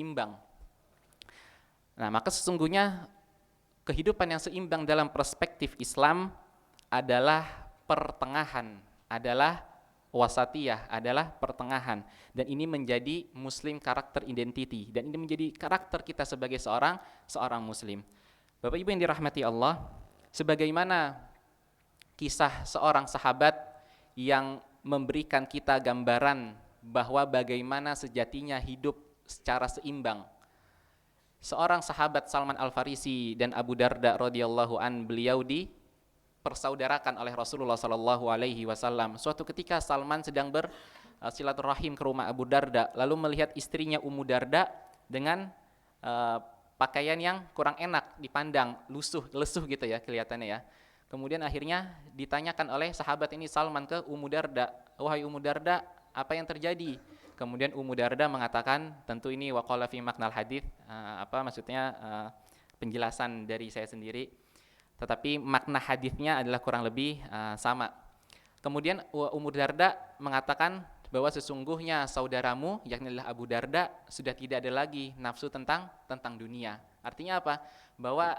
imbang. Nah, maka sesungguhnya kehidupan yang seimbang dalam perspektif Islam adalah pertengahan, adalah wasatiyah, adalah pertengahan. Dan ini menjadi Muslim karakter identity, dan ini menjadi karakter kita sebagai seorang Muslim. Bapak Ibu yang dirahmati Allah, sebagaimana kisah seorang sahabat yang memberikan kita gambaran bahwa bagaimana sejatinya hidup secara seimbang. Seorang sahabat Salman Al-Farisi dan Abu Darda radhiyallahu an, beliau dipersaudarakan oleh Rasulullah sallallahu alaihi wasallam. Suatu ketika Salman sedang bersilaturahim ke rumah Abu Darda, lalu melihat istrinya Ummu Darda dengan pakaian yang kurang enak dipandang, lesuh gitu ya kelihatannya ya. Kemudian akhirnya ditanyakan oleh sahabat ini Salman ke Ummu Darda, "Wahai Ummu Darda, apa yang terjadi?" Kemudian Ummu Darda mengatakan, tentu ini waqala fi maknal hadits, maksudnya penjelasan dari saya sendiri, tetapi makna hadisnya adalah kurang lebih sama. Kemudian Ummu Darda mengatakan bahwa sesungguhnya saudaramu, yakni adalah Abu Darda, sudah tidak ada lagi nafsu tentang dunia. Artinya apa? Bahwa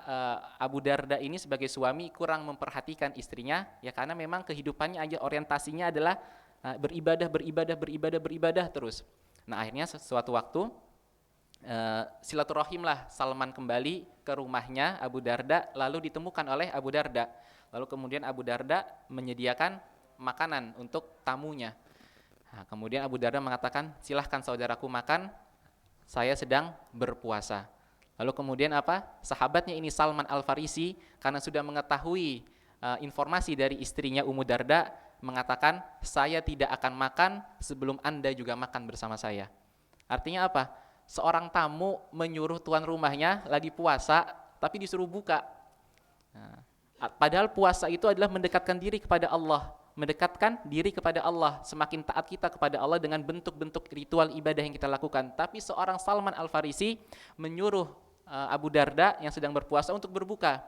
Abu Darda ini sebagai suami kurang memperhatikan istrinya, ya karena memang kehidupannya aja orientasinya adalah beribadah terus. Nah, akhirnya suatu waktu silaturahimlah Salman kembali ke rumahnya Abu Darda, lalu ditemukan oleh Abu Darda. Lalu kemudian Abu Darda menyediakan makanan untuk tamunya. Nah, kemudian Abu Darda mengatakan, "Silahkan saudaraku makan, saya sedang berpuasa." Lalu kemudian sahabatnya ini Salman Al-Farisi, karena sudah mengetahui informasi dari istrinya Ummu Darda, mengatakan, "Saya tidak akan makan sebelum Anda juga makan bersama saya." Artinya apa? Seorang tamu menyuruh tuan rumahnya lagi puasa, tapi disuruh buka. Nah, padahal puasa itu adalah mendekatkan diri kepada Allah. Semakin taat kita kepada Allah dengan bentuk-bentuk ritual ibadah yang kita lakukan. Tapi seorang Salman Al-Farisi menyuruh Abu Darda yang sedang berpuasa untuk berbuka.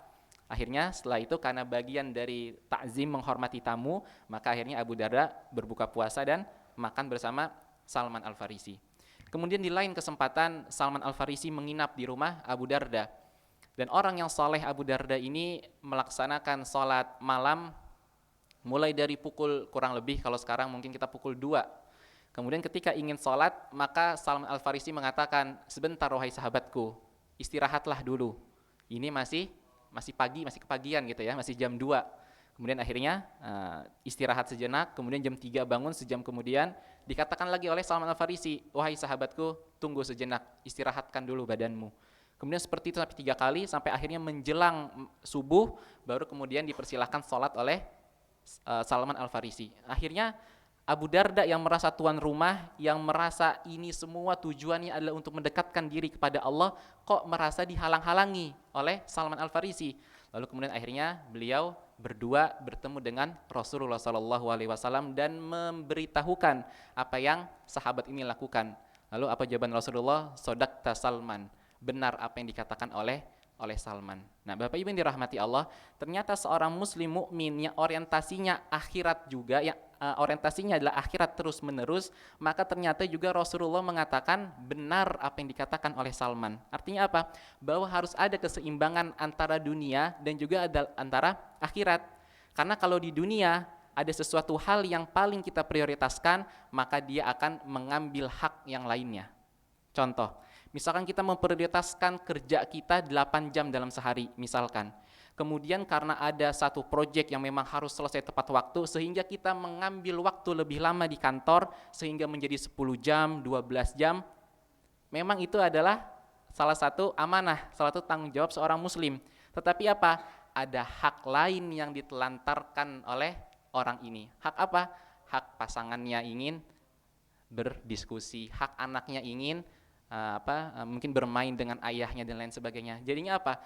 Akhirnya setelah itu karena bagian dari takzim menghormati tamu, maka akhirnya Abu Darda berbuka puasa dan makan bersama Salman Al-Farisi. Kemudian di lain kesempatan Salman Al-Farisi menginap di rumah Abu Darda. Dan orang yang saleh Abu Darda ini melaksanakan sholat malam mulai dari pukul kurang lebih, kalau sekarang mungkin kita pukul 2. Kemudian ketika ingin sholat, maka Salman Al-Farisi mengatakan, "Sebentar wahai sahabatku, istirahatlah dulu. Ini masih pagi, masih kepagian gitu ya, masih jam 2." Kemudian akhirnya istirahat sejenak, kemudian jam 3 bangun, sejam kemudian dikatakan lagi oleh Salman Al-Farisi, "Wahai sahabatku, tunggu sejenak, istirahatkan dulu badanmu." Kemudian seperti itu sampai 3 kali, sampai akhirnya menjelang subuh, baru kemudian dipersilahkan sholat oleh Salman Al-Farisi. Akhirnya Abu Darda yang merasa tuan rumah, yang merasa ini semua tujuannya adalah untuk mendekatkan diri kepada Allah, kok merasa dihalang-halangi oleh Salman Al-Farisi. Lalu kemudian akhirnya beliau berdua bertemu dengan Rasulullah SAW dan memberitahukan apa yang sahabat ini lakukan. Lalu apa jawaban Rasulullah? "Sodaqta Salman." Benar apa yang dikatakan oleh Salman. Nah, Bapak Ibu yang dirahmati Allah, ternyata seorang muslim mukmin yang orientasinya akhirat juga, yang orientasinya adalah akhirat terus menerus, maka ternyata juga Rasulullah mengatakan benar apa yang dikatakan oleh Salman. Artinya apa? Bahwa harus ada keseimbangan antara dunia dan juga antara akhirat. Karena kalau di dunia ada sesuatu hal yang paling kita prioritaskan, maka dia akan mengambil hak yang lainnya. Contoh, misalkan kita memprioritaskan kerja kita 8 jam dalam sehari, misalkan. Kemudian karena ada satu proyek yang memang harus selesai tepat waktu, sehingga kita mengambil waktu lebih lama di kantor, sehingga menjadi 10 jam, 12 jam. Memang itu adalah salah satu amanah, salah satu tanggung jawab seorang muslim. Tetapi apa? Ada hak lain yang ditelantarkan oleh orang ini. Hak apa? Hak pasangannya ingin berdiskusi, hak anaknya ingin mungkin bermain dengan ayahnya dan lain sebagainya. Jadinya apa?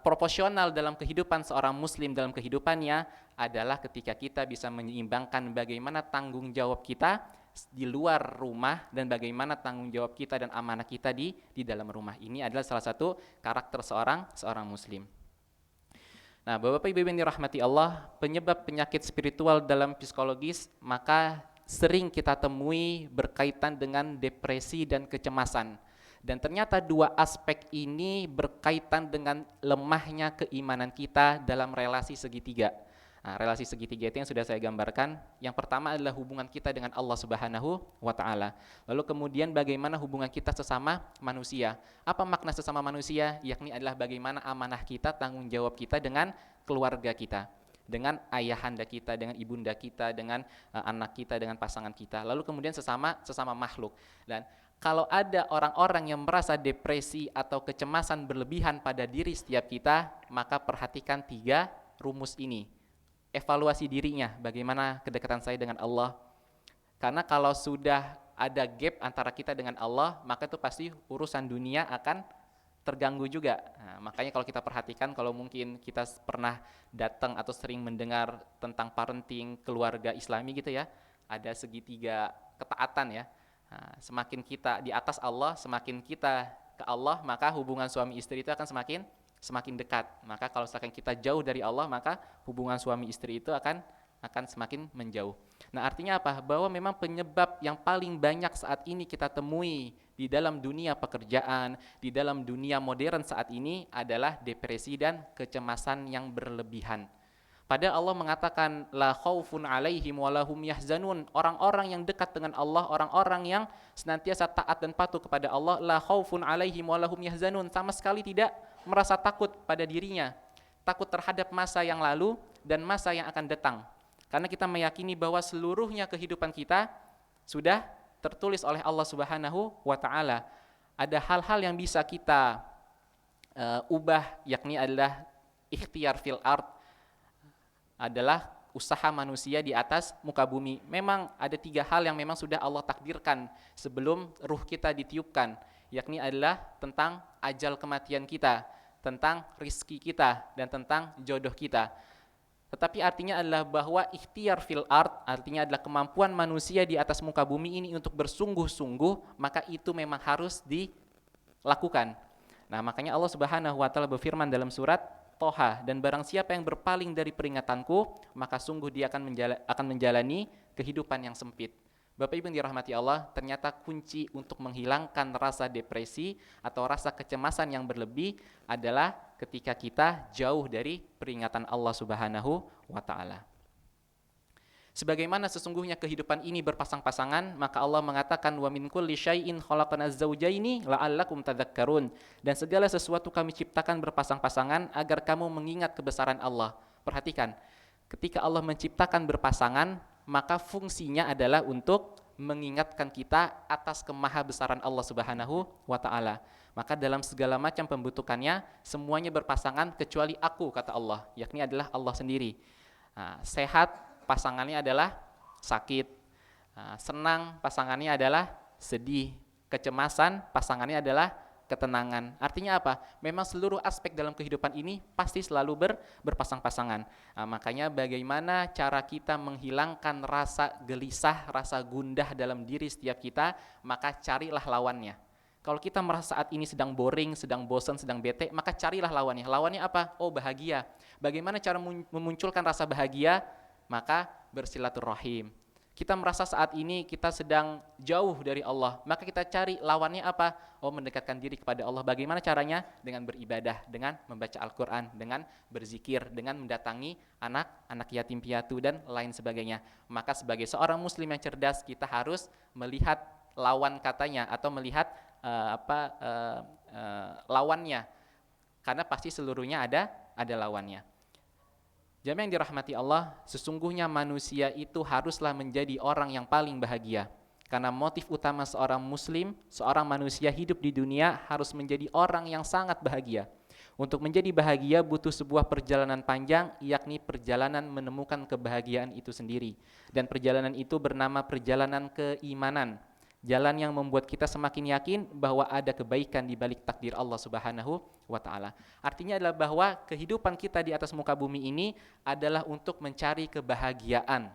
Proporsional dalam kehidupan seorang muslim dalam kehidupannya adalah ketika kita bisa menyeimbangkan bagaimana tanggung jawab kita di luar rumah dan bagaimana tanggung jawab kita dan amanah kita di dalam rumah. Ini adalah salah satu karakter seorang muslim. Nah, Bapak Ibu yang dirahmati Allah, penyebab penyakit spiritual dalam psikologis, maka sering kita temui berkaitan dengan depresi dan kecemasan. Dan ternyata dua aspek ini berkaitan dengan lemahnya keimanan kita dalam relasi segitiga. Nah, relasi segitiga itu yang sudah saya gambarkan. Yang pertama adalah hubungan kita dengan Allah Subhanahu wa taala. Lalu kemudian bagaimana hubungan kita sesama manusia. Apa makna sesama manusia? Yakni adalah bagaimana amanah kita, tanggung jawab kita dengan keluarga kita, dengan ayahanda kita, dengan ibunda kita, dengan anak kita, dengan pasangan kita. Lalu kemudian sesama makhluk. Dan kalau ada orang-orang yang merasa depresi atau kecemasan berlebihan pada diri setiap kita, maka perhatikan 3 rumus ini. Evaluasi dirinya, bagaimana kedekatan saya dengan Allah. Karena kalau sudah ada gap antara kita dengan Allah, maka itu pasti urusan dunia akan terganggu juga. Nah, makanya kalau kita perhatikan, kalau mungkin kita pernah datang atau sering mendengar tentang parenting keluarga Islami gitu ya, ada segitiga ketaatan ya. Nah, semakin kita di atas Allah, semakin kita ke Allah, maka hubungan suami istri itu akan semakin dekat. Maka kalau misalkan kita jauh dari Allah, maka hubungan suami istri itu akan semakin menjauh. Nah, artinya apa? Bahwa memang penyebab yang paling banyak saat ini kita temui di dalam dunia pekerjaan, di dalam dunia modern saat ini adalah depresi dan kecemasan yang berlebihan. Padahal Allah mengatakan la khaufun alaihim walahum yahzanun. Orang-orang yang dekat dengan Allah, orang-orang yang senantiasa taat dan patuh kepada Allah, la khaufun alaihim walahum yahzanun, sama sekali tidak merasa takut pada dirinya, takut terhadap masa yang lalu dan masa yang akan datang. Karena kita meyakini bahwa seluruhnya kehidupan kita sudah tertulis oleh Allah Subhanahu wa taala. Ada hal-hal yang bisa kita ubah, yakni adalah ikhtiar fil ard, adalah usaha manusia di atas muka bumi. Memang ada 3 hal yang memang sudah Allah takdirkan sebelum ruh kita ditiupkan, yakni adalah tentang ajal kematian kita, tentang rizki kita, dan tentang jodoh kita. Tetapi artinya adalah bahwa ikhtiar fil ard, artinya adalah kemampuan manusia di atas muka bumi ini untuk bersungguh-sungguh, maka itu memang harus dilakukan. Nah, makanya Allah Subhanahu wa taala berfirman dalam surat Toha, dan barang siapa yang berpaling dari peringatanku, maka sungguh dia akan menjalani kehidupan yang sempit. Bapak Ibu yang dirahmati Allah, ternyata kunci untuk menghilangkan rasa depresi atau rasa kecemasan yang berlebih adalah ketika kita jauh dari peringatan Allah Subhanahu wa taala. Sebagaimana sesungguhnya kehidupan ini berpasang-pasangan, maka Allah mengatakan wa min kulli syai'in khalaqna az-zawjaini la'allakum tadhakkarun, dan segala sesuatu kami ciptakan berpasang-pasangan agar kamu mengingat kebesaran Allah. Perhatikan, ketika Allah menciptakan berpasangan, maka fungsinya adalah untuk mengingatkan kita atas kemahabesaran Allah Subhanahu wa taala. Maka dalam segala macam pembentukannya semuanya berpasangan kecuali aku, kata Allah, yakni adalah Allah sendiri. Nah, sehat pasangannya adalah sakit, senang pasangannya adalah sedih, kecemasan pasangannya adalah ketenangan. Artinya apa? Memang seluruh aspek dalam kehidupan ini pasti selalu berpasang-pasangan. Nah, makanya bagaimana cara kita menghilangkan rasa gelisah, rasa gundah dalam diri setiap kita, maka carilah lawannya. Kalau kita merasa saat ini sedang boring, sedang bosan, sedang bete, maka carilah lawannya. Lawannya apa? Oh, bahagia. Bagaimana cara memunculkan rasa bahagia? Maka bersilaturahim. Kita merasa saat ini kita sedang jauh dari Allah, maka kita cari lawannya apa? Oh, mendekatkan diri kepada Allah. Bagaimana caranya? Dengan beribadah, dengan membaca Al-Quran, dengan berzikir, dengan mendatangi anak yatim piatu dan lain sebagainya. Maka sebagai seorang muslim yang cerdas, kita harus melihat lawan katanya atau melihat lawannya, karena pasti seluruhnya ada lawannya. Jamaah yang dirahmati Allah, sesungguhnya manusia itu haruslah menjadi orang yang paling bahagia. Karena motif utama seorang muslim, seorang manusia hidup di dunia harus menjadi orang yang sangat bahagia. Untuk menjadi bahagia butuh sebuah perjalanan panjang, yakni perjalanan menemukan kebahagiaan itu sendiri. Dan perjalanan itu bernama perjalanan keimanan. Jalan yang membuat kita semakin yakin bahwa ada kebaikan di balik takdir Allah Subhanahu wa taala. Artinya adalah bahwa kehidupan kita di atas muka bumi ini adalah untuk mencari kebahagiaan.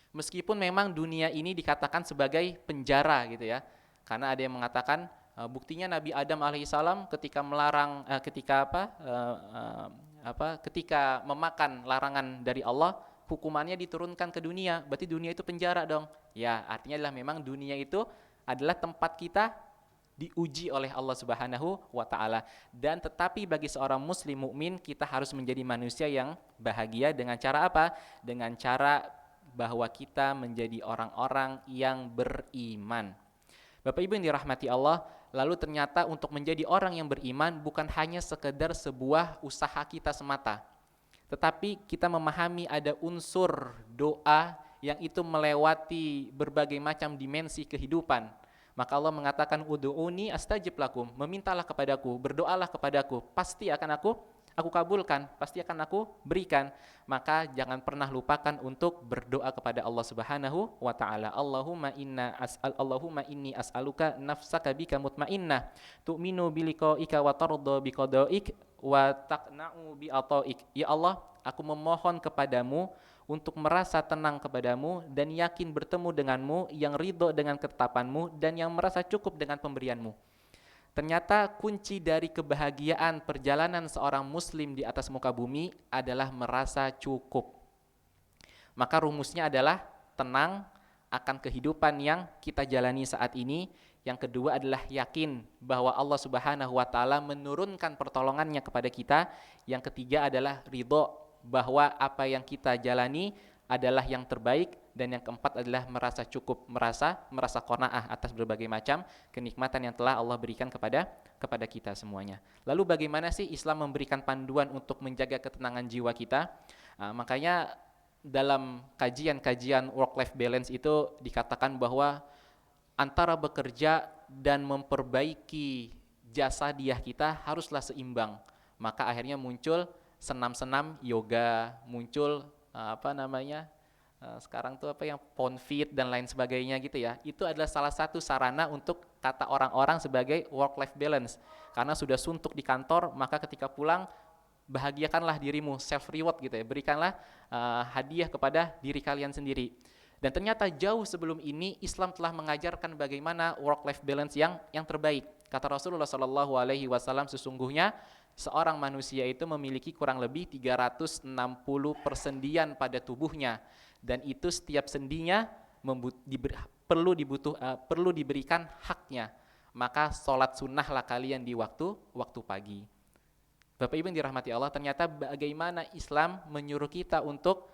Meskipun memang dunia ini dikatakan sebagai penjara gitu ya. Karena ada yang mengatakan buktinya Nabi Adam alaihissalam ketika ketika memakan larangan dari Allah, hukumannya diturunkan ke dunia, berarti dunia itu penjara dong. Ya, artinya adalah memang dunia itu adalah tempat kita diuji oleh Allah Subhanahu wa taala. Dan tetapi bagi seorang muslim mukmin, kita harus menjadi manusia yang bahagia dengan cara apa? Dengan cara bahwa kita menjadi orang-orang yang beriman. Bapak Ibu yang dirahmati Allah, lalu ternyata untuk menjadi orang yang beriman bukan hanya sekedar sebuah usaha kita semata, tetapi kita memahami ada unsur doa yang itu melewati berbagai macam dimensi kehidupan. Maka Allah mengatakan ud'uni astajib lakum, memintalah kepadaku, berdoalah kepadaku, pasti akan aku kabulkan, pasti akan aku berikan. Maka jangan pernah lupakan untuk berdoa kepada Allah Subhanahu wa taala. Allahumma inni as'aluka nafsaka bika mutmainnah, tu'minu biliqaika wa tarda biqadaik wa taqna'u bi ataik. Ya Allah, aku memohon kepadamu untuk merasa tenang kepadamu dan yakin bertemu denganmu, yang ridho dengan ketetapanmu dan yang merasa cukup dengan pemberianmu. Ternyata kunci dari kebahagiaan perjalanan seorang muslim di atas muka bumi adalah merasa cukup. Maka rumusnya adalah tenang akan kehidupan yang kita jalani saat ini. Yang kedua adalah yakin bahwa Allah Subhanahu wa taala menurunkan pertolongannya kepada kita. Yang ketiga adalah ridho bahwa apa yang kita jalani adalah yang terbaik, dan yang keempat adalah merasa cukup, merasa qanaah atas berbagai macam kenikmatan yang telah Allah berikan kepada kita semuanya. Lalu bagaimana sih Islam memberikan panduan untuk menjaga ketenangan jiwa kita? Makanya dalam kajian work-life balance itu dikatakan bahwa antara bekerja dan memperbaiki jasadiah kita haruslah seimbang. Maka akhirnya muncul senam-senam yoga, muncul sekarang tuh yang Ponfit dan lain sebagainya gitu ya. Itu adalah salah satu sarana untuk kata orang-orang sebagai work-life balance. Karena sudah suntuk di kantor, maka ketika pulang bahagiakanlah dirimu, self reward gitu ya. Berikanlah hadiah kepada diri kalian sendiri. Dan ternyata jauh sebelum ini Islam telah mengajarkan bagaimana work-life balance yang terbaik. Kata Rasulullah SAW, sesungguhnya seorang manusia itu memiliki kurang lebih 360 persendian pada tubuhnya, dan itu setiap sendinya perlu diberikan haknya. Maka sholat sunnahlah kalian di waktu pagi. Bapak Ibu yang dirahmati Allah, ternyata bagaimana Islam menyuruh kita untuk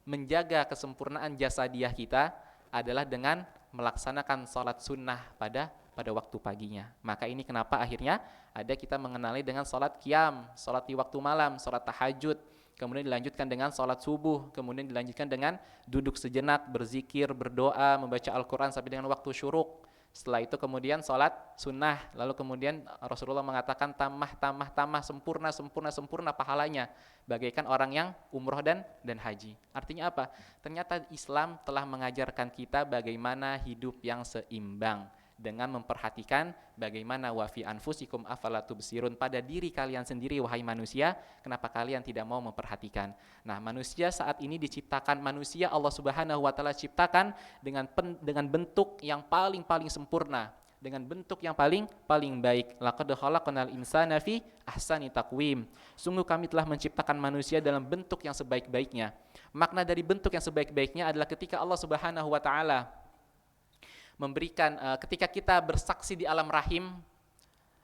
menjaga kesempurnaan jasadiah kita adalah dengan melaksanakan sholat sunnah pada waktu paginya. Maka ini kenapa akhirnya ada kita mengenali dengan sholat qiyam, sholat di waktu malam, sholat tahajud, kemudian dilanjutkan dengan sholat subuh, kemudian dilanjutkan dengan duduk sejenak, berzikir, berdoa, membaca Al-Quran sampai dengan waktu syuruk. Setelah itu kemudian sholat sunnah, lalu kemudian Rasulullah mengatakan tamah, sempurna pahalanya, bagaikan orang yang umroh dan haji. Artinya apa? Ternyata Islam telah mengajarkan kita bagaimana hidup yang seimbang, dengan memperhatikan bagaimana wa fi anfusikum afala tubsirun, pada diri kalian sendiri wahai manusia, kenapa kalian tidak mau memperhatikan. Nah, manusia saat ini diciptakan, manusia Allah Subhanahu wa taala ciptakan dengan bentuk yang paling sempurna, dengan bentuk yang paling baik. Laqad khalaqnal insana fi ahsani taqwim. Sungguh kami telah menciptakan manusia dalam bentuk yang sebaik-baiknya. Makna dari bentuk yang sebaik-baiknya adalah ketika Allah Subhanahu wa taala memberikan, ketika kita bersaksi di alam rahim,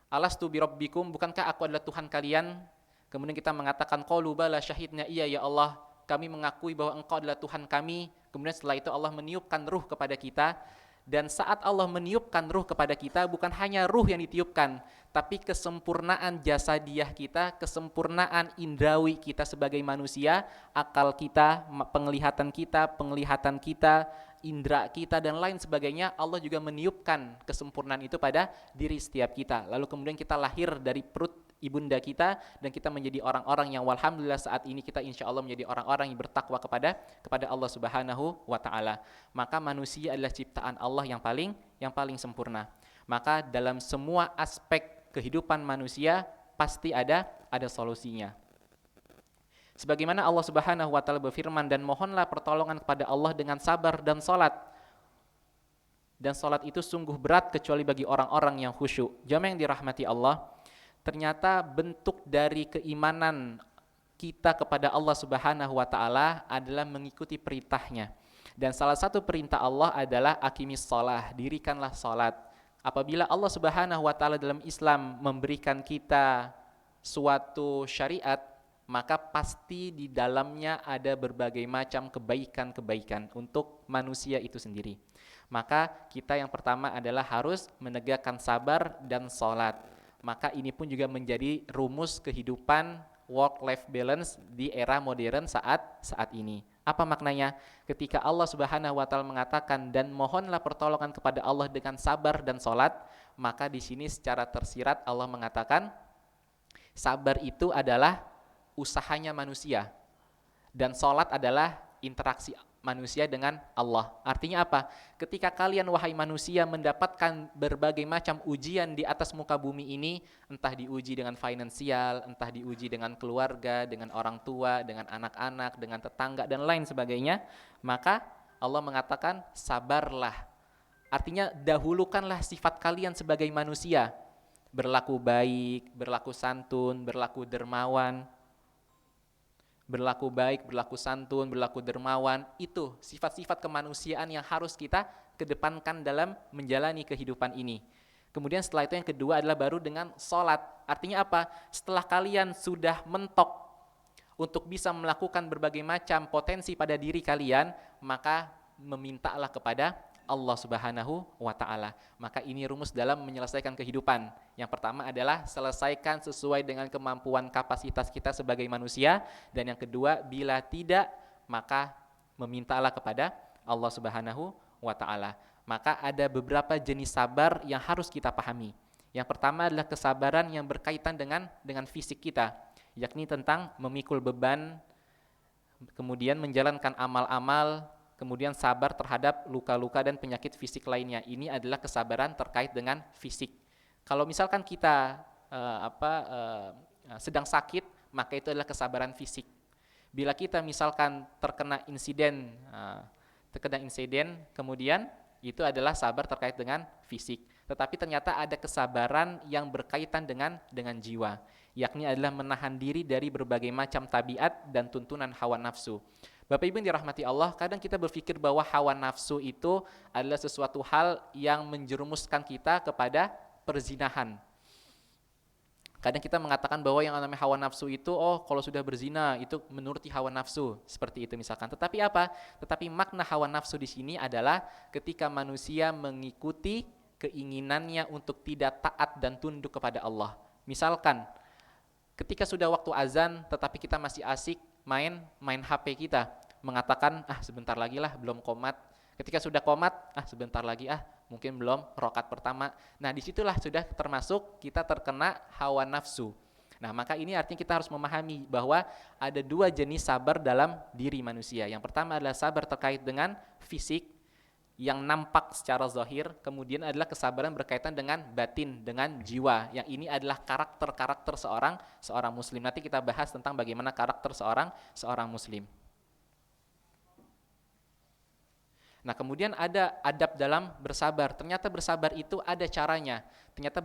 alastu birabbikum, bukankah aku adalah Tuhan kalian? Kemudian kita mengatakan qalu bala syahidna, iya ya Allah, kami mengakui bahwa engkau adalah Tuhan kami. Kemudian setelah itu Allah meniupkan ruh kepada kita. Dan saat Allah meniupkan ruh kepada kita, bukan hanya ruh yang ditiupkan, tapi kesempurnaan jasadiah kita, kesempurnaan indrawi kita sebagai manusia, akal kita, penglihatan kita, indera kita dan lain sebagainya, Allah juga meniupkan kesempurnaan itu pada diri setiap kita. Lalu kemudian kita lahir dari perut ibunda kita, dan kita menjadi orang-orang yang walhamdulillah saat ini kita insya Allah menjadi orang-orang yang bertakwa kepada Allah Subhanahu wa taala. Maka manusia adalah ciptaan Allah yang paling sempurna. Maka dalam semua aspek kehidupan manusia pasti ada solusinya. Sebagaimana Allah Subhanahu wa taala berfirman, dan mohonlah pertolongan kepada Allah dengan sabar dan salat. Dan salat itu sungguh berat kecuali bagi orang-orang yang khusyuk. Jamaah yang dirahmati Allah, ternyata bentuk dari keimanan kita kepada Allah Subhanahu wa taala adalah mengikuti perintahnya. Dan salah satu perintah Allah adalah aqimis shalah, dirikanlah salat. Apabila Allah Subhanahu wa taala dalam Islam memberikan kita suatu syariat, maka pasti di dalamnya ada berbagai macam kebaikan-kebaikan untuk manusia itu sendiri. Maka kita yang pertama adalah harus menegakkan sabar dan salat. Maka ini pun juga menjadi rumus kehidupan work-life balance di era modern saat ini. Apa maknanya? Ketika Allah Subhanahu wa taala mengatakan dan mohonlah pertolongan kepada Allah dengan sabar dan salat, maka di sini secara tersirat Allah mengatakan sabar itu adalah usahanya manusia dan salat adalah interaksi manusia dengan Allah. Artinya apa? Ketika kalian wahai manusia mendapatkan berbagai macam ujian di atas muka bumi ini, entah diuji dengan finansial, entah diuji dengan keluarga, dengan orang tua, dengan anak-anak, dengan tetangga dan lain sebagainya, maka Allah mengatakan sabarlah. Artinya dahulukanlah sifat kalian sebagai manusia, berlaku baik, berlaku santun, berlaku dermawan. Berlaku baik, berlaku santun, berlaku dermawan, itu sifat-sifat kemanusiaan yang harus kita kedepankan dalam menjalani kehidupan ini. Kemudian setelah itu yang kedua adalah baru dengan sholat. Artinya apa? Setelah kalian sudah mentok untuk bisa melakukan berbagai macam potensi pada diri kalian, maka memintalah kepada Allah Subhanahu wa ta'ala. Maka ini rumus dalam menyelesaikan kehidupan. Yang pertama adalah selesaikan sesuai dengan kemampuan kapasitas kita sebagai manusia. Dan yang kedua, bila tidak, maka memintalah kepada Allah Subhanahu wa ta'ala. Maka ada beberapa jenis sabar yang harus kita pahami. Yang pertama adalah kesabaran yang berkaitan dengan fisik kita, yakni tentang memikul beban, kemudian menjalankan amal-amal, kemudian sabar terhadap luka-luka dan penyakit fisik lainnya. Ini adalah kesabaran terkait dengan fisik. Kalau misalkan kita sedang sakit, maka itu adalah kesabaran fisik. Bila kita misalkan terkena insiden, kemudian itu adalah sabar terkait dengan fisik. Tetapi ternyata ada kesabaran yang berkaitan dengan jiwa, yakni adalah menahan diri dari berbagai macam tabiat dan tuntunan hawa nafsu. Bapak Ibu yang dirahmati Allah, kadang kita berpikir bahwa hawa nafsu itu adalah sesuatu hal yang menjerumuskan kita kepada perzinahan. Kadang kita mengatakan bahwa yang namanya hawa nafsu itu, kalau sudah berzina itu menuruti hawa nafsu, seperti itu misalkan. Tetapi apa? Tetapi makna hawa nafsu di sini adalah ketika manusia mengikuti keinginannya untuk tidak taat dan tunduk kepada Allah. Misalkan ketika sudah waktu azan tetapi kita masih asik main HP kita, mengatakan sebentar lagi lah, belum qomat. Ketika sudah qomat, sebentar lagi mungkin belum rakaat pertama. Nah, disitulah sudah termasuk kita terkena hawa nafsu. Nah, maka ini artinya kita harus memahami bahwa ada dua jenis sabar dalam diri manusia. Yang pertama adalah sabar terkait dengan fisik yang nampak secara zahir, kemudian adalah kesabaran berkaitan dengan batin, dengan jiwa. Yang ini adalah karakter seorang muslim. Nanti kita bahas tentang bagaimana karakter seorang muslim. Nah, kemudian ada adab dalam bersabar. Ternyata bersabar itu ada caranya. Ternyata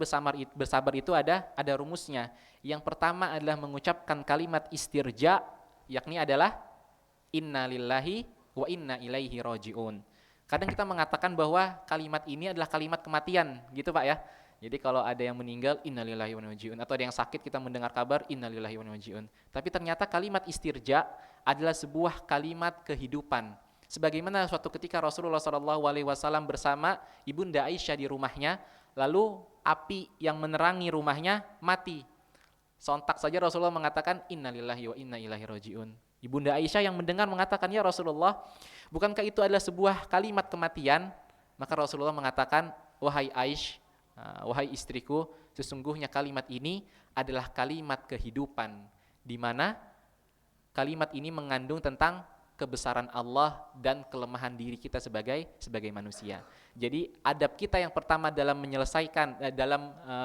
bersabar itu ada rumusnya. Yang pertama adalah mengucapkan kalimat istirja, yakni adalah inna lillahi wa inna ilaihi raji'un. Kadang kita mengatakan bahwa kalimat ini adalah kalimat kematian, gitu Pak ya. Jadi kalau ada yang meninggal, innalillahi wa inna ilaihi raji'un, atau ada yang sakit kita mendengar kabar, innalillahi wa inna ilaihi raji'un. Tapi ternyata kalimat istirja adalah sebuah kalimat kehidupan. Sebagaimana suatu ketika Rasulullah SAW bersama Ibunda Aisyah di rumahnya, lalu api yang menerangi rumahnya mati. Sontak saja Rasulullah mengatakan, innalillahi wa inna ilaihi raji'un. Ibunda Aisyah yang mendengar mengatakan, ya Rasulullah, bukankah itu adalah sebuah kalimat kematian? Maka Rasulullah mengatakan, wahai Aisyah, wahai istriku, sesungguhnya kalimat ini adalah kalimat kehidupan, di mana kalimat ini mengandung tentang kebesaran Allah dan kelemahan diri kita sebagai manusia. Jadi adab kita yang pertama dalam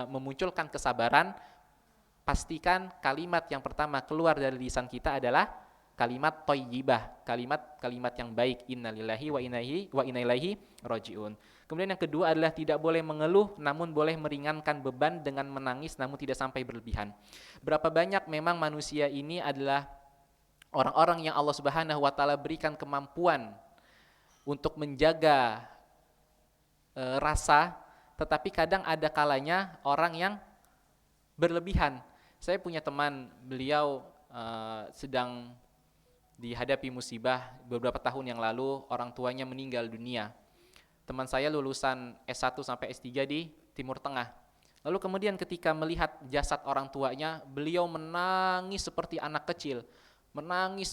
memunculkan kesabaran, pastikan kalimat yang pertama keluar dari lisan kita adalah kalimat thayyibah, kalimat yang baik, innalillahi wa inna ilaihi raji'un. Kemudian yang kedua adalah tidak boleh mengeluh, namun boleh meringankan beban dengan menangis namun tidak sampai berlebihan. Berapa banyak memang manusia ini adalah Orang-orang yang Allah Subhanahu wa taala berikan kemampuan untuk menjaga rasa, tetapi kadang ada kalanya orang yang berlebihan. Saya punya teman, beliau sedang dihadapi musibah beberapa tahun yang lalu, orang tuanya meninggal dunia. Teman saya lulusan S1 sampai S3 di Timur Tengah. Lalu kemudian ketika melihat jasad orang tuanya, beliau menangis seperti anak kecil. Menangis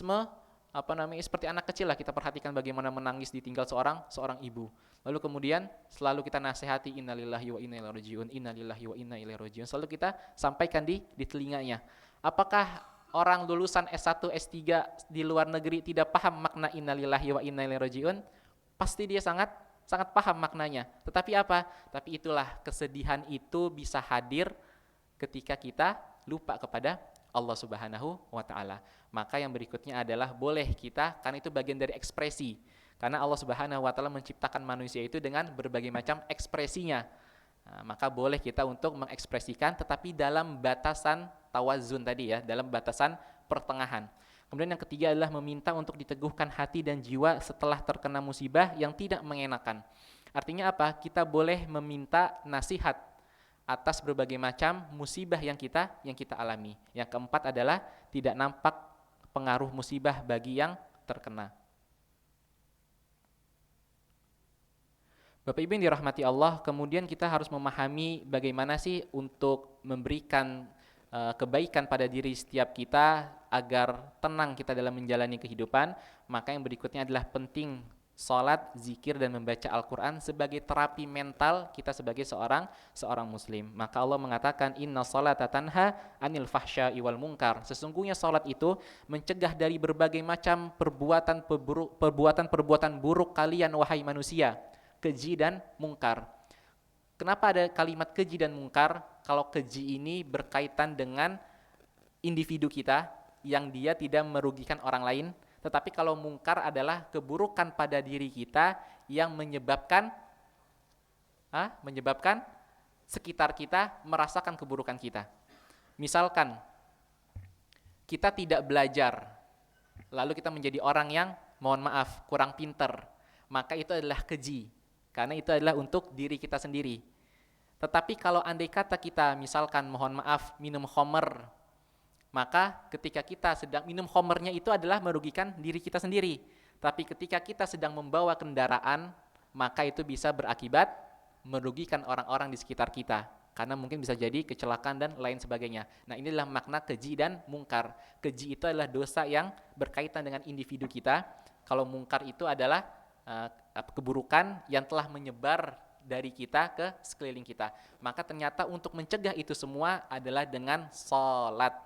seperti anak kecil lah, kita perhatikan bagaimana menangis ditinggal seorang ibu. Lalu kemudian selalu kita nasihati innalillahi wa inna ilaihi rajiun, innalillahi wa inna ilaihi rajiun. Selalu kita sampaikan di telinganya. Apakah orang lulusan S1, S3 di luar negeri tidak paham makna innalillahi wa inna ilaihi rajiun? Pasti dia sangat paham maknanya. Tetapi apa? Tapi itulah, kesedihan itu bisa hadir ketika kita lupa kepada Allah Subhanahu wa taala. Maka yang berikutnya adalah boleh kita, karena itu bagian dari ekspresi. Karena Allah Subhanahu wa taala menciptakan manusia itu dengan berbagai macam ekspresinya. Nah, maka boleh kita untuk mengekspresikan, tetapi dalam batasan tawazun tadi ya, dalam batasan pertengahan. Kemudian yang ketiga adalah meminta untuk diteguhkan hati dan jiwa setelah terkena musibah yang tidak mengenakan. Artinya apa? Kita boleh meminta nasihat atas berbagai macam musibah yang kita alami. Yang keempat adalah tidak nampak pengaruh musibah bagi yang terkena. Bapak Ibu yang dirahmati Allah, kemudian kita harus memahami bagaimana sih untuk memberikan kebaikan pada diri setiap kita agar tenang kita dalam menjalani kehidupan. Maka yang berikutnya adalah penting salat, zikir, dan membaca Al-Quran sebagai terapi mental kita sebagai seorang muslim. Maka Allah mengatakan inna salata tanha anil fahsya'i wal munkar. Sesungguhnya salat itu mencegah dari berbagai macam perbuatan buruk kalian wahai manusia, keji dan mungkar. Kenapa ada kalimat keji dan mungkar? Kalau keji ini berkaitan dengan individu kita yang dia tidak merugikan orang lain, tetapi kalau mungkar adalah keburukan pada diri kita yang menyebabkan sekitar kita merasakan keburukan kita. Misalkan kita tidak belajar, lalu kita menjadi orang yang mohon maaf kurang pinter, maka itu adalah keji, karena itu adalah untuk diri kita sendiri. Tetapi kalau andai kata kita misalkan mohon maaf minum khamr, maka ketika kita sedang minum khamrnya itu adalah merugikan diri kita sendiri. Tapi ketika kita sedang membawa kendaraan, maka itu bisa berakibat merugikan orang-orang di sekitar kita, karena mungkin bisa jadi kecelakaan dan lain sebagainya. Nah, inilah makna keji dan mungkar. Keji itu adalah dosa yang berkaitan dengan individu kita. Kalau mungkar itu adalah keburukan yang telah menyebar dari kita ke sekeliling kita. Maka ternyata untuk mencegah itu semua adalah dengan salat.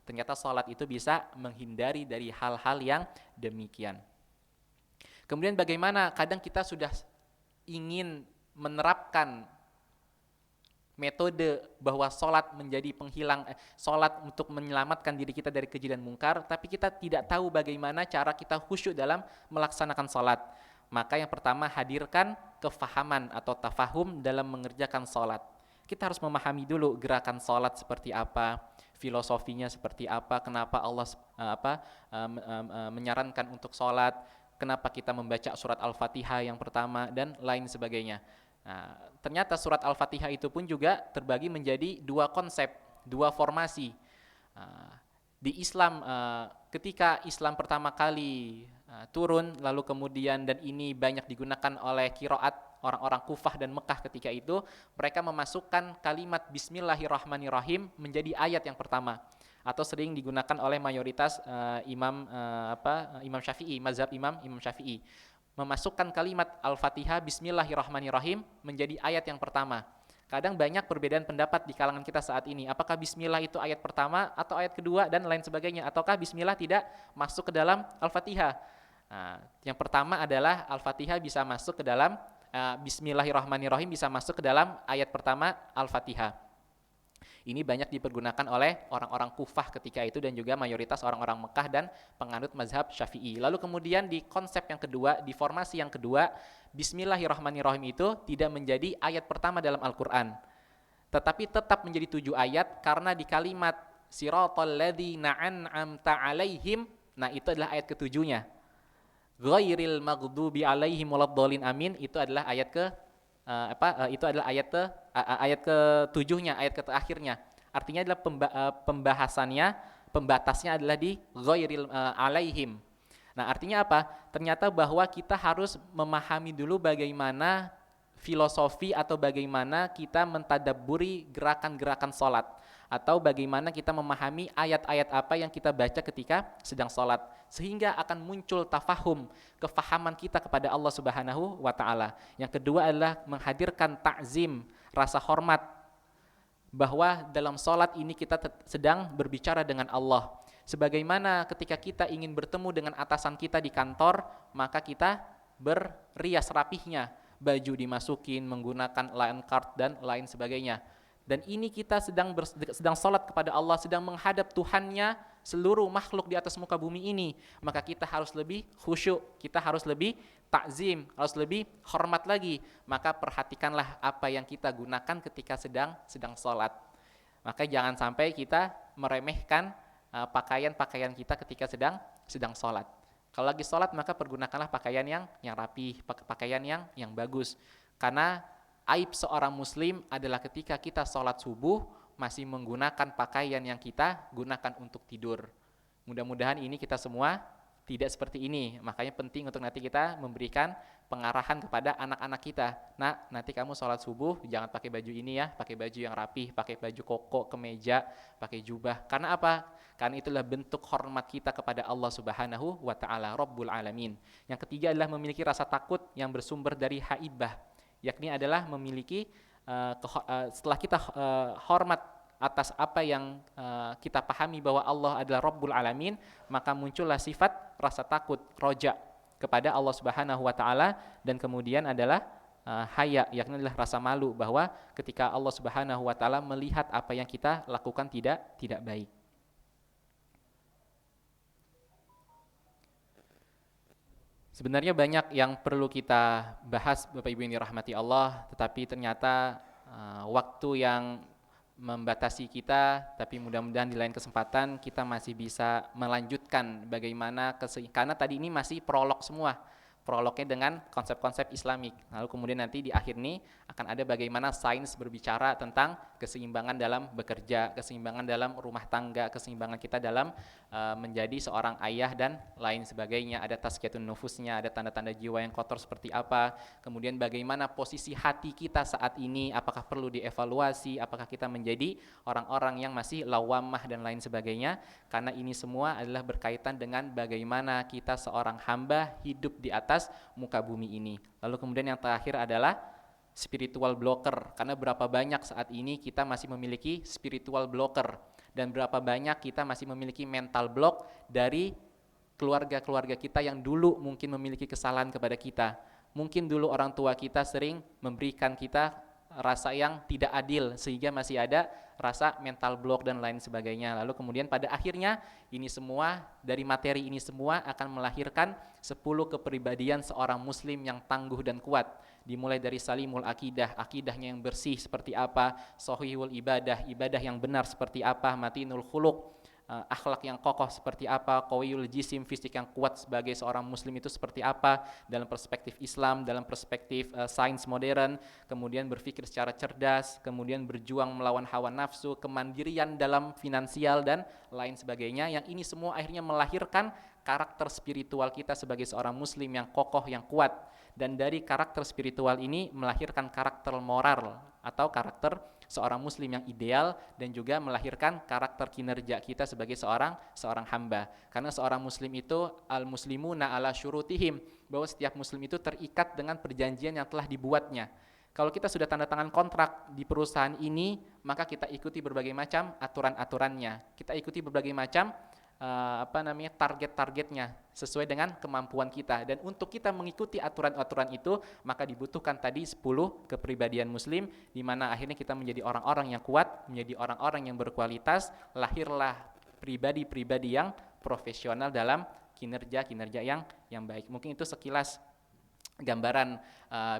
Ternyata salat itu bisa menghindari dari hal-hal yang demikian. Kemudian bagaimana kadang kita sudah ingin menerapkan metode bahwa salat menjadi penghilang, salat untuk menyelamatkan diri kita dari keji dan mungkar, tapi kita tidak tahu bagaimana cara kita khusyuk dalam melaksanakan salat. Maka yang pertama, hadirkan kefahaman atau tafahum dalam mengerjakan salat. Kita harus memahami dulu gerakan salat seperti apa, filosofinya seperti apa, kenapa Allah menyarankan untuk salat, kenapa kita membaca surat Al-Fatihah yang pertama, dan lain sebagainya. Nah, ternyata surat Al-Fatihah itu pun juga terbagi menjadi dua konsep, dua formasi. Di Islam, ketika Islam pertama kali turun, lalu kemudian dan ini banyak digunakan oleh qiraat orang-orang Kufah dan Mekah ketika itu, mereka memasukkan kalimat Bismillahirrahmanirrahim menjadi ayat yang pertama, atau sering digunakan oleh mayoritas Imam Syafi'i, mazhab Imam Syafi'i, memasukkan kalimat Al-Fatihah Bismillahirrahmanirrahim menjadi ayat yang pertama. Kadang banyak perbedaan pendapat di kalangan kita saat ini. Apakah Bismillah itu ayat pertama atau ayat kedua dan lain sebagainya? Ataukah Bismillah tidak masuk ke dalam Al-Fatihah? Nah, yang pertama adalah Al-Fatihah bisa masuk ke dalam Bismillahirrahmanirrahim bisa masuk ke dalam ayat pertama Al-Fatihah. Ini banyak dipergunakan oleh orang-orang Kufah ketika itu dan juga mayoritas orang-orang Mekah dan penganut mazhab Syafi'i. Lalu kemudian di konsep yang kedua, di formasi yang kedua, Bismillahirrahmanirrahim itu tidak menjadi ayat pertama dalam Al-Quran, tetapi tetap menjadi 7 ayat karena di kalimat Siratal ladzina an'amta alaihim, Nah, itu adalah ayat ketujuhnya. Ghairil maghdubi alaihim waladdallin amin, itu adalah ayat ke itu adalah ayat ketujuhnya, ayat terakhirnya. Artinya adalah pembahasannya, pembatasnya adalah di ghairil alaihim. Nah, artinya apa? Ternyata bahwa kita harus memahami dulu bagaimana filosofi atau bagaimana kita mentadabburi gerakan-gerakan sholat, atau bagaimana kita memahami ayat-ayat apa yang kita baca ketika sedang sholat, sehingga akan muncul tafahum, kefahaman kita kepada Allah Subhanahu wa Ta'ala. Yang kedua adalah menghadirkan ta'zim, rasa hormat, bahwa dalam sholat ini kita sedang berbicara dengan Allah. Sebagaimana ketika kita ingin bertemu dengan atasan kita di kantor, maka kita berrias rapihnya, baju dimasukin menggunakan line card dan lain sebagainya. Dan ini kita sedang sholat kepada Allah, sedang menghadap Tuhannya seluruh makhluk di atas muka bumi ini. Maka kita harus lebih khusyuk, kita harus lebih takzim, harus lebih hormat lagi. Maka perhatikanlah apa yang kita gunakan ketika sedang sholat. Maka jangan sampai kita meremehkan pakaian-pakaian kita ketika sedang sholat. Kalau lagi sholat maka pergunakanlah pakaian yang rapi, pakaian yang bagus. Karena aib seorang muslim adalah ketika kita sholat subuh masih menggunakan pakaian yang kita gunakan untuk tidur. Mudah-mudahan ini kita semua tidak seperti ini. Makanya penting untuk nanti kita memberikan pengarahan kepada anak-anak kita. Nah, nanti kamu sholat subuh jangan pakai baju ini ya, pakai baju yang rapi, pakai baju koko, kemeja, pakai jubah. Karena apa? Karena itulah bentuk hormat kita kepada Allah Subhanahu wa Ta'ala, Rabbul Alamin. Yang ketiga adalah memiliki rasa takut yang bersumber dari haibah, yakni adalah memiliki setelah kita hormat atas apa yang kita pahami bahwa Allah adalah Rabbul Alamin, maka muncullah sifat rasa takut, roja kepada Allah Subhanahu wa Ta'ala, dan kemudian adalah haya, yakni adalah rasa malu bahwa ketika Allah Subhanahu wa Ta'ala melihat apa yang kita lakukan tidak baik. Sebenarnya banyak yang perlu kita bahas Bapak Ibu yang dirahmati Allah, tetapi ternyata waktu yang membatasi kita, tapi mudah-mudahan di lain kesempatan kita masih bisa melanjutkan bagaimana, karena tadi ini masih prolog semua, prolognya dengan konsep-konsep Islamik. Lalu kemudian nanti di akhir ini akan ada bagaimana sains berbicara tentang keseimbangan dalam bekerja, keseimbangan dalam rumah tangga, keseimbangan kita dalam menjadi seorang ayah dan lain sebagainya. Ada tazkiyatun nufusnya, ada tanda-tanda jiwa yang kotor seperti apa, kemudian bagaimana posisi hati kita saat ini, apakah perlu dievaluasi, apakah kita menjadi orang-orang yang masih lawamah dan lain sebagainya. Karena ini semua adalah berkaitan dengan bagaimana kita seorang hamba hidup di atas muka bumi ini. Lalu kemudian yang terakhir adalah spiritual blocker, karena berapa banyak saat ini kita masih memiliki spiritual blocker, dan berapa banyak kita masih memiliki mental block dari keluarga-keluarga kita yang dulu mungkin memiliki kesalahan kepada kita. Mungkin dulu orang tua kita sering memberikan kita rasa yang tidak adil, sehingga masih ada rasa mental block dan lain sebagainya. Lalu kemudian pada akhirnya ini semua, dari materi ini semua akan melahirkan 10 kepribadian seorang muslim yang tangguh dan kuat. Dimulai dari salimul akidah, akidahnya yang bersih seperti apa, sahihul ibadah, ibadah yang benar seperti apa, matinul khuluq, akhlak yang kokoh seperti apa, qawiyul jisim, fisik yang kuat sebagai seorang muslim itu seperti apa dalam perspektif Islam, dalam perspektif sains modern, kemudian berpikir secara cerdas, kemudian berjuang melawan hawa nafsu, kemandirian dalam finansial dan lain sebagainya. Yang ini semua akhirnya melahirkan karakter spiritual kita sebagai seorang muslim yang kokoh, yang kuat. Dan dari karakter spiritual ini melahirkan karakter moral atau karakter seorang muslim yang ideal, dan juga melahirkan karakter kinerja kita sebagai seorang hamba. Karena seorang muslim itu al-muslimuna ala syurutihim, bahwa setiap muslim itu terikat dengan perjanjian yang telah dibuatnya. Kalau kita sudah tanda tangan kontrak di perusahaan ini, maka kita ikuti berbagai macam aturan-aturannya. Kita ikuti berbagai macam target-targetnya sesuai dengan kemampuan kita. Dan untuk kita mengikuti aturan-aturan itu, maka dibutuhkan tadi 10 kepribadian muslim, di mana akhirnya kita menjadi orang-orang yang kuat, menjadi orang-orang yang berkualitas, lahirlah pribadi-pribadi yang profesional dalam kinerja yang baik. Mungkin itu sekilas gambaran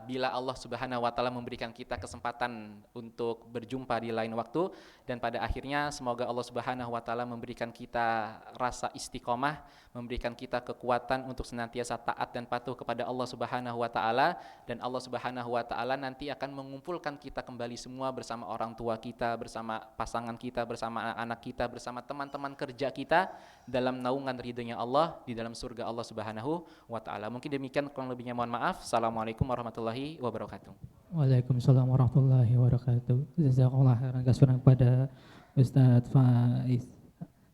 bila Allah Subhanahu wa taala memberikan kita kesempatan untuk berjumpa di lain waktu, dan pada akhirnya semoga Allah Subhanahu wa taala memberikan kita rasa istiqomah, memberikan kita kekuatan untuk senantiasa taat dan patuh kepada Allah Subhanahu wa taala, dan Allah Subhanahu wa taala nanti akan mengumpulkan kita kembali semua bersama orang tua kita, bersama pasangan kita, bersama anak-anak kita, bersama teman-teman kerja kita dalam naungan ridhonya Allah di dalam surga Allah Subhanahu wa taala. Mungkin demikian, kurang lebihnya mohon maaf. Assalamualaikum warahmatullahi wabarakatuh. Waalaikumsalam warahmatullahi wabarakatuh. Jazakallah khairan kasiran kepada Ustadz Faiz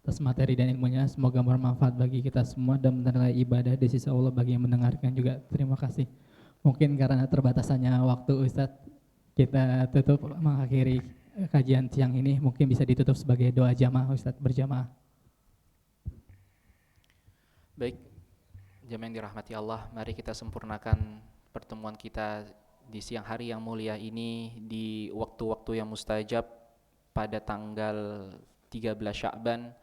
atas materi dan ilmunya. Semoga bermanfaat bagi kita semua dan menerai ibadah di sisi Allah bagi yang mendengarkan juga. Terima kasih. Mungkin karena terbatasannya waktu Ustadz, kita tutup mengakhiri kajian siang ini. Mungkin bisa ditutup sebagai doa jamaah Ustadz berjamaah. Baik, jamaah yang dirahmati Allah, mari kita sempurnakan pertemuan kita di siang hari yang mulia ini di waktu-waktu yang mustajab pada tanggal 13 Sya'ban.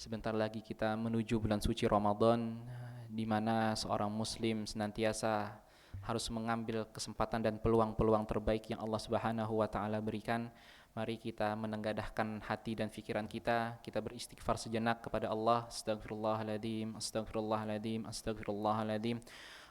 Sebentar lagi kita menuju bulan suci Ramadan, di mana seorang muslim senantiasa harus mengambil kesempatan dan peluang-peluang terbaik yang Allah Subhanahu wa taala berikan. Mari kita menenggadahkan hati dan pikiran kita beristighfar sejenak kepada Allah. Astagfirullahaladzim, astagfirullahaladzim, astagfirullahaladzim.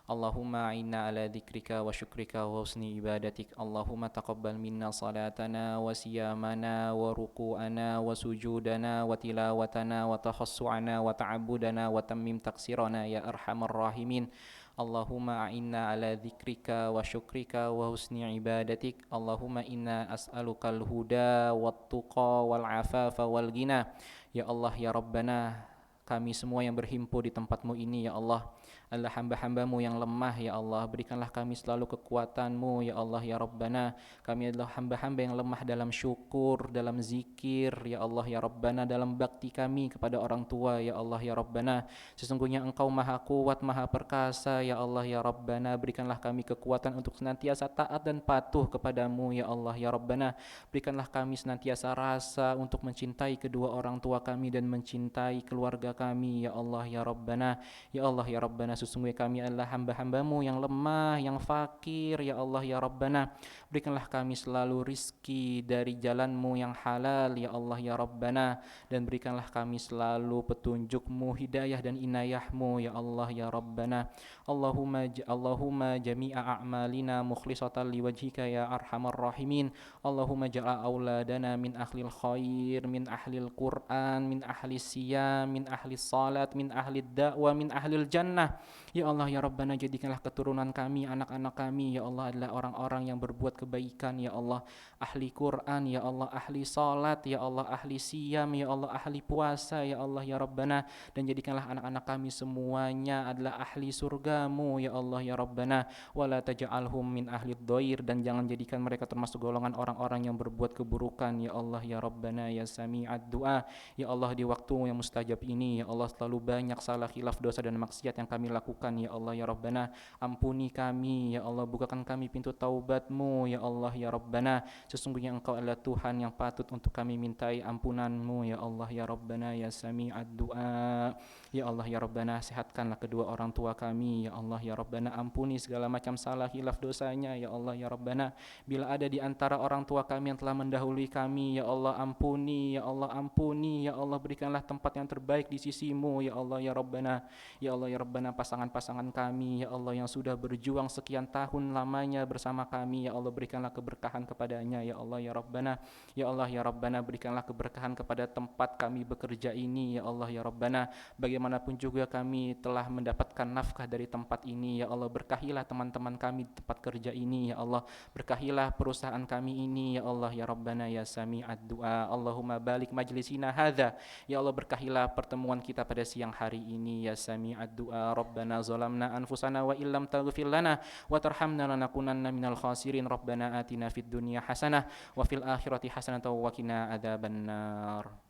Allahumma a'inna ala dzikrika wa syukrika wa husni ibadatik. Allahumma taqabbal minna salatana wa siyamana wa ruku'ana wa sujudana wa tilawatana wa tahassu'ana wa ta'abudana wa tammim taksirana ya arhamar rahimin. Allahumma a'inna ala dzikrika wa syukrika wa husni ibadatik. Allahumma inna as'alukal huda wat tuqa wal afafa wal ghina. Ya Allah ya Rabbana, kami semua yang berhimpun di tempat-Mu ini ya Allah adalah hamba-hamba-Mu yang lemah ya Allah. Berikanlah kami selalu kekuatan-Mu ya Allah ya Rabbana. Kami adalah hamba-hamba yang lemah dalam syukur, dalam zikir ya Allah ya Rabbana, dalam bakti kami kepada orang tua ya Allah ya Rabbana. Sesungguhnya Engkau maha kuat, maha perkasa ya Allah ya Rabbana. Berikanlah kami kekuatan untuk senantiasa taat dan patuh kepadamu ya Allah ya Rabbana. Berikanlah kami senantiasa rasa untuk mencintai kedua orang tua kami dan mencintai keluarga kami ya Allah ya Rabbana. Ya Allah ya Rabbana, sesungguhnya kami adalah hamba-hamba-Mu yang lemah, yang fakir ya Allah ya Rabbana. Berikanlah kami selalu rizki dari jalan-Mu yang halal ya Allah ya Rabbana, dan berikanlah kami selalu petunjuk-Mu, hidayah dan inayah-Mu ya Allah ya Rabbana. Allahumma jami'a a'malina mukhlisatan liwajhika ya arhamar rahimin. Allahumma ja'al auladana min ahlil khair, min ahlil Qur'an, min ahli siyam, min ahli salat, min ahli da'wah, min ahlil jannah. Ya Allah ya Rabbana, jadikanlah keturunan kami, anak-anak kami ya Allah adalah orang-orang yang berbuat kebaikan ya Allah, ahli Quran ya Allah, ahli salat ya Allah, ahli siyam ya Allah, ahli puasa ya Allah ya Rabbana, dan jadikanlah anak-anak kami semuanya adalah ahli surgamu ya Allah ya Rabbana. Wala taj'alhum min ahli dhair, dan jangan jadikan mereka termasuk golongan orang-orang yang berbuat keburukan ya Allah ya Rabbana ya Sami'ad du'a. Ya Allah, di waktu yang mustajab ini ya Allah, selalu banyak salah, khilaf, dosa dan maksiat yang kami lakukan ya Allah ya Rabbana. Ampuni kami ya Allah, bukakan kami pintu taubat-Mu ya Allah ya Rabbana. Sesungguhnya Engkau adalah Tuhan yang patut untuk kami mintai ampunan-Mu ya Allah ya Rabbana ya Sami'ad du'a. Ya Allah ya Rabbana, sehatkanlah kedua orang tua kami ya Allah ya Rabbana. Ampuni segala macam salah, khilaf, dosanya ya Allah ya Rabbana. Bila ada di antara orang tua kami yang telah mendahului kami ya Allah, ampuni ya Allah, ampuni ya Allah. Berikanlah tempat yang terbaik di sisi-Mu ya Allah ya Rabbana. Ya Allah ya Rabbana, pasangan-pasangan kami ya Allah yang sudah berjuang sekian tahun lamanya bersama kami ya Allah, berikanlah keberkahan kepadanya ya Allah ya Rabbana. Ya Allah ya Rabbana, berikanlah keberkahan kepada tempat kami bekerja ini ya Allah ya Rabbana. Bagaimanapun juga kami telah mendapatkan nafkah dari tempat ini ya Allah, berkahilah teman-teman kami di tempat kerja ini ya Allah, berkahilah perusahaan kami ini ya Allah ya Rabbana ya Sami'ad du'a. Allahumma balik majlisina hadza, ya Allah, berkahilah pertemuan kita pada siang hari ini ya Sami'ad du'a. Rabbana zalamna anfusana wa illam taghfir lana wa tarhamna lanakunanna minal khasirin. Rabbana atina fid dunya hasanah wa fil akhirati hasanah wa qina adzabannar.